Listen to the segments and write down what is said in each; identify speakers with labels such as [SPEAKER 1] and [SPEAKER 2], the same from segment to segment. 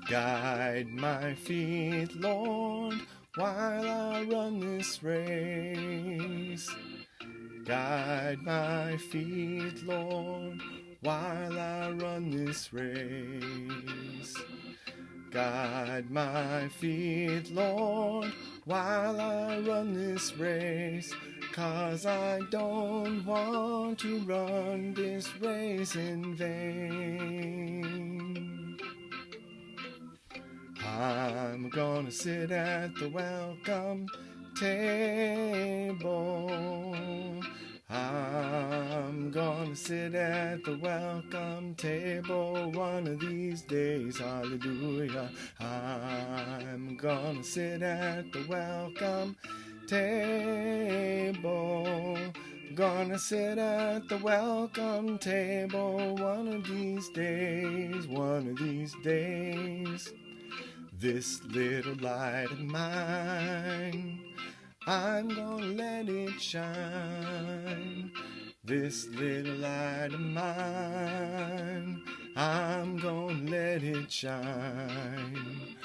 [SPEAKER 1] Guide my feet, Lord, while I run this race. Guide my feet, Lord, while I run this race. Guide my feet, Lord, while I run this race. 'Cause I don't want to run this race in vain. I'm gonna sit at the welcome table. I'm gonna sit at the welcome table one of these days, hallelujah. I'm gonna sit at the welcome table. Gonna sit at the welcome table one of these days, one of these days. This little light of mine, I'm gonna let it shine. This little light of mine, I'm gonna let it shine.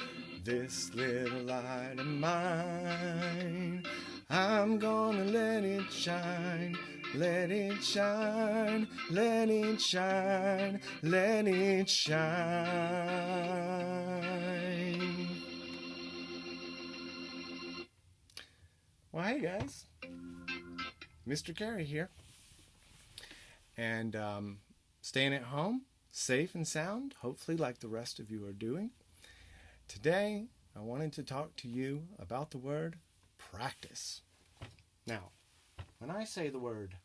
[SPEAKER 1] This little light of mine, I'm gonna let it shine. Let it shine, let it shine, let it shine. Well, hey guys, Mr. Carey here, and staying at home, safe and sound, hopefully like the rest of you are doing. Today, I wanted to talk to you about the word practice. Now, when I say the word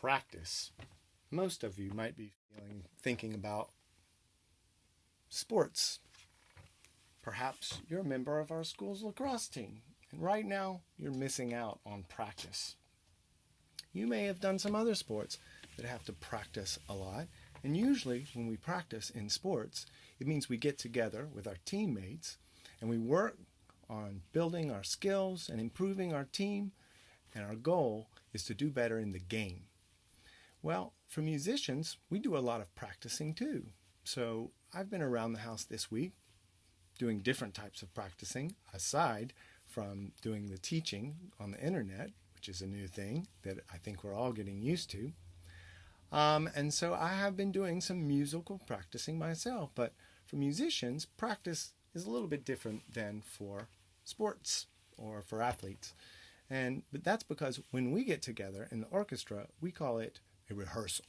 [SPEAKER 1] practice, most of you might be thinking about sports. Perhaps you're a member of our school's lacrosse team, and right now you're missing out on practice. You may have done some other sports that have to practice a lot, and usually when we practice in sports, it means we get together with our teammates and we work on building our skills and improving our team, and our goal is to do better in the game. Well, for musicians, we do a lot of practicing too. So I've been around the house this week doing different types of practicing aside from doing the teaching on the internet, which is a new thing that I think we're all getting used to. And so I have been doing some musical practicing myself, but for musicians, practice is a little bit different than for sports or for athletes. But that's because when we get together in the orchestra, we call it a rehearsal.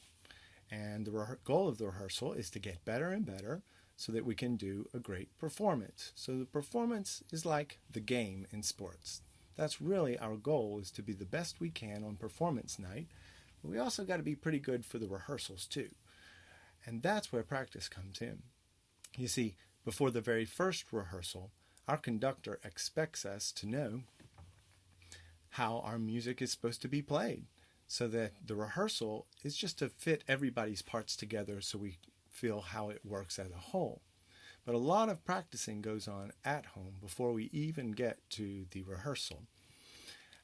[SPEAKER 1] And the goal of the rehearsal is to get better and better so that we can do a great performance. So the performance is like the game in sports. That's really our goal, is to be the best we can on performance night. But we also got to be pretty good for the rehearsals too. And that's where practice comes in. You see, before the very first rehearsal, our conductor expects us to know how our music is supposed to be played, so that the rehearsal is just to fit everybody's parts together so we feel how it works as a whole. But a lot of practicing goes on at home before we even get to the rehearsal.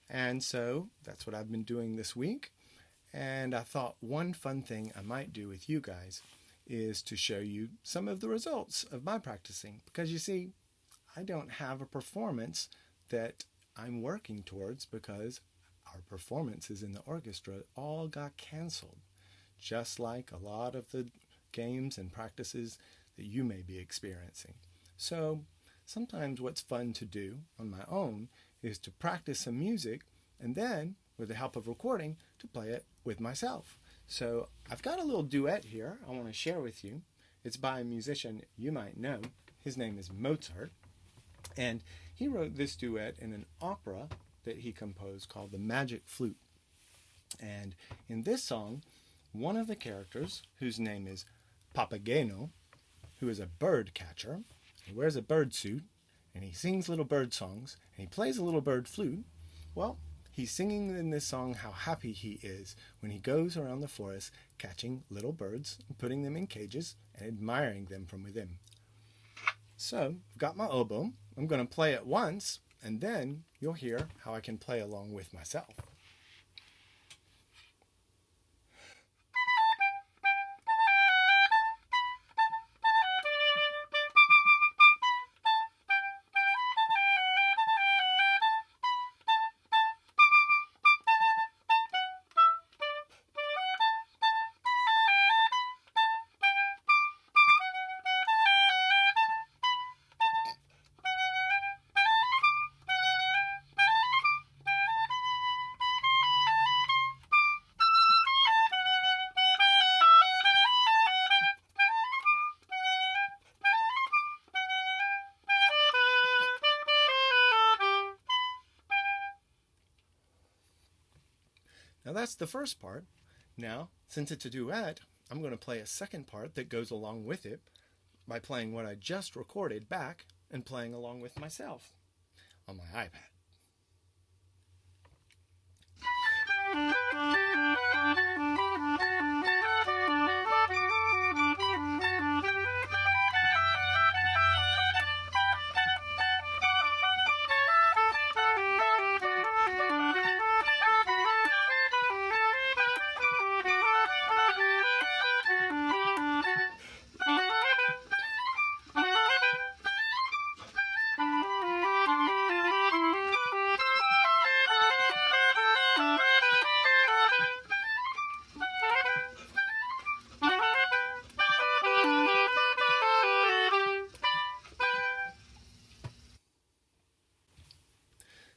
[SPEAKER 1] And so that's what I've been doing this week. And I thought one fun thing I might do with you guys is to show you some of the results of my practicing. Because you see, I don't have a performance that I'm working towards because our performances in the orchestra all got canceled, just like a lot of the games and practices that you may be experiencing. So sometimes what's fun to do on my own is to practice some music and then, with the help of recording, to play it with myself. So I've got a little duet here I want to share with you. It's by a musician you might know. His name is Mozart. And he wrote this duet in an opera that he composed called The Magic Flute. And in this song, one of the characters, whose name is Papageno, who is a bird catcher, he wears a bird suit, and he sings little bird songs, and he plays a little bird flute. Well, he's singing in this song how happy he is when he goes around the forest catching little birds and putting them in cages and admiring them from within. So, I've got my oboe. I'm going to play it once, and then you'll hear how I can play along with myself. Now that's the first part. Now, since it's a duet, I'm going to play a second part that goes along with it by playing what I just recorded back and playing along with myself on my iPad.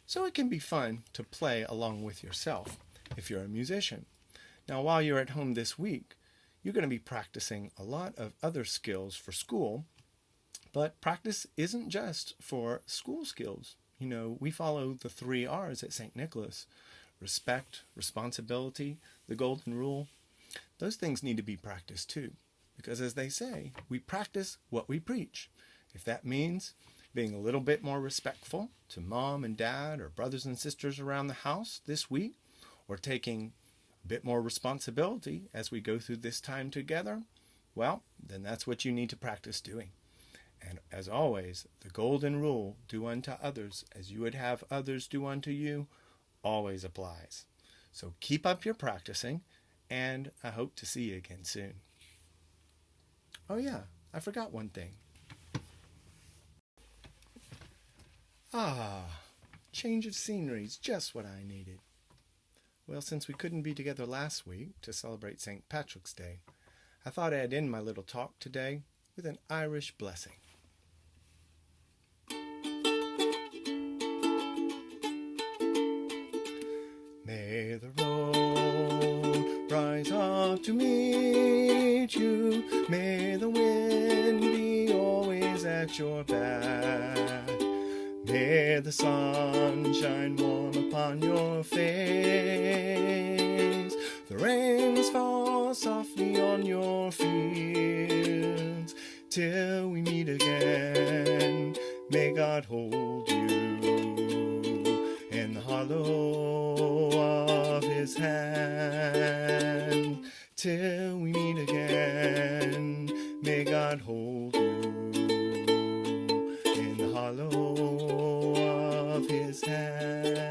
[SPEAKER 1] So it can be fun to play along with yourself if you're a musician. Now, while you're at home this week, you're going to be practicing a lot of other skills for school, but practice isn't just for school skills. You know, we follow the 3 R's at St. Nicholas: respect, responsibility, the golden rule. Those things need to be practiced too, because as they say, we practice what we preach. If that means being a little bit more respectful to mom and dad or brothers and sisters around the house this week, or taking a bit more responsibility as we go through this time together, well, then that's what you need to practice doing. And as always, the golden rule, do unto others as you would have others do unto you, always applies. So keep up your practicing, and I hope to see you again soon. Oh yeah, I forgot one thing. Change of scenery is just what I needed. Well, since we couldn't be together last week to celebrate St. Patrick's Day, I thought I'd end my little talk today with an Irish blessing. May the road rise up to meet you. May the wind be always at your back. May the sun shine warm upon your face. The rains fall softly on your fields. Till we meet again, may God hold you in the hollow of his hand. Till we meet again, may God hold you in the hollow of his hand.